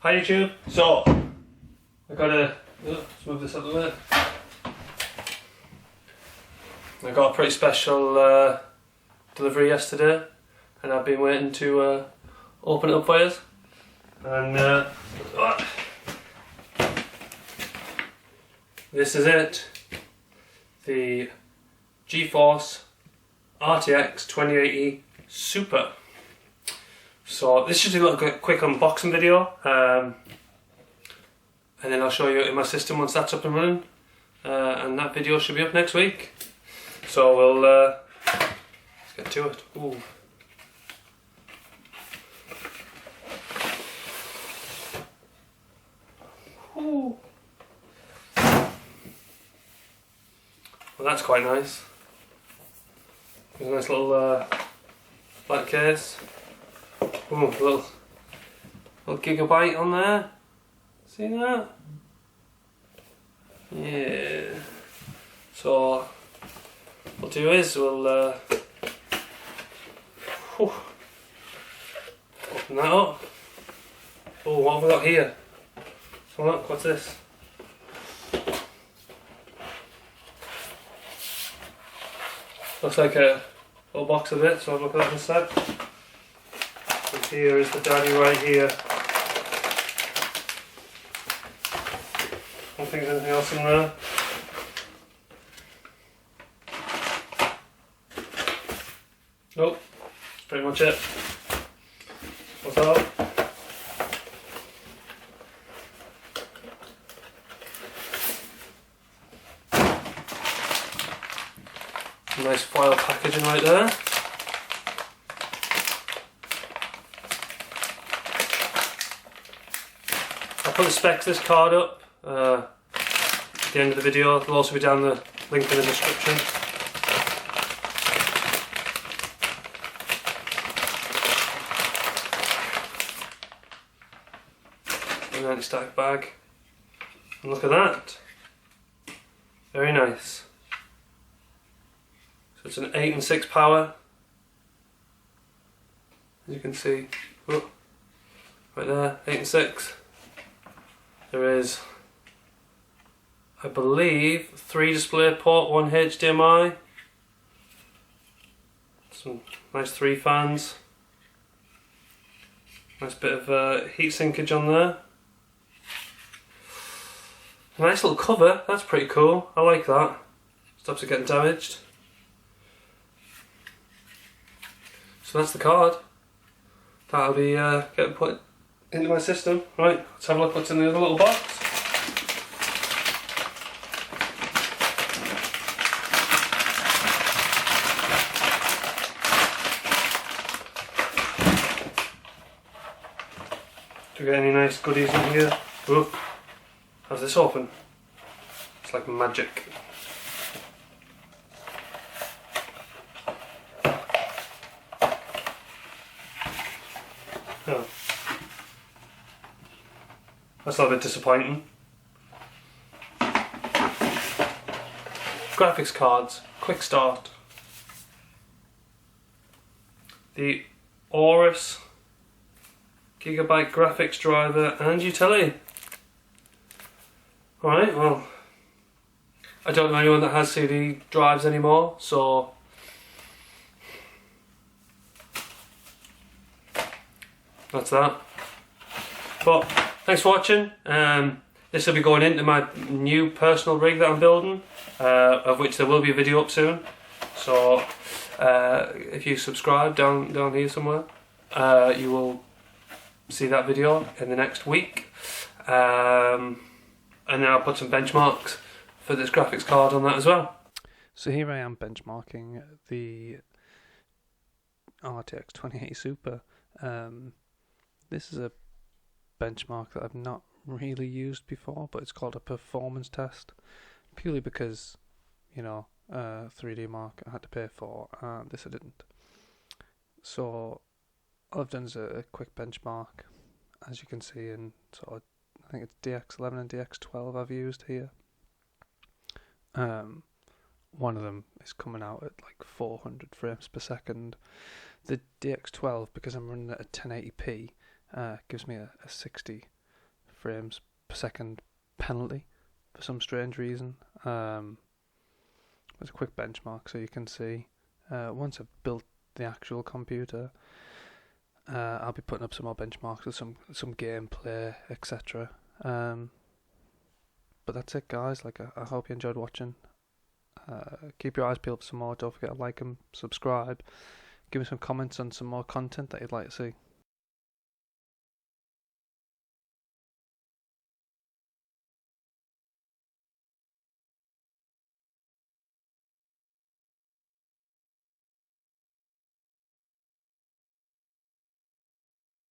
Hi YouTube. So I gotta let's move this out of the way. I got a pretty special delivery yesterday, and I've been waiting to open it up for you. And this is it, the GeForce RTX 2080 Super. So this should be a little quick unboxing video, and then I'll show you in my system once that's up and running, and that video should be up next week. So we'll let's get to it. Ooh. Ooh. Well, that's quite nice. There's a nice little black case. Ooh, little gigabyte on there. See that? Yeah. So what we'll do is we'll open that up. Oh, what have we got here? So look, what's this? Looks like a little box of it, so I'll look at that instead. And here is the daddy right here. I don't think there's anything else in there. Nope, that's pretty much it. What's that? Nice foil packaging right there. I'll put the specs of this card up at the end of the video. There'll also be down the link in the description. An anti-static bag. And look at that. Very nice. So it's an 8 and 6 power, as you can see, oh, right there, 8 and 6. There is, I believe, 3 DisplayPort, 1 HDMI, some nice 3 fans, nice bit of heat sinkage on there. A nice little cover, that's pretty cool, I like that, stops it getting damaged. So that's the card. That'll be getting put into my system. Right, let's have a look what's in the other little box. Do we get any nice goodies in here? Ooh. How's this open? It's like magic. Oh. That's a little bit disappointing. Graphics cards, quick start. The Aorus gigabyte graphics driver and utility. Alright, well, I don't know anyone that has CD drives anymore, so that's that. But thanks for watching. This will be going into my new personal rig that I'm building, of which there will be a video up soon. So if you subscribe down here somewhere, you will see that video in the next week. And then I'll put some benchmarks for this graphics card on that as well. So here I am benchmarking the RTX 2080 Super. This is a benchmark that I've not really used before, but it's called a performance test, purely because, you know, 3D Mark I had to pay for, and this I didn't. So all I've done is a quick benchmark, as you can see, in sort of, I think it's DX11 and DX12 I've used here. One of them is coming out at like 400 frames per second. The DX12, because I'm running it at 1080p, gives me a 60 frames per second penalty for some strange reason. There's a quick benchmark so you can see. Once I've built the actual computer, I'll be putting up some more benchmarks with some gameplay, etc. But that's it, guys. Like, I hope you enjoyed watching. Keep your eyes peeled for some more. Don't forget to like and subscribe. Give me some comments on some more content that you'd like to see.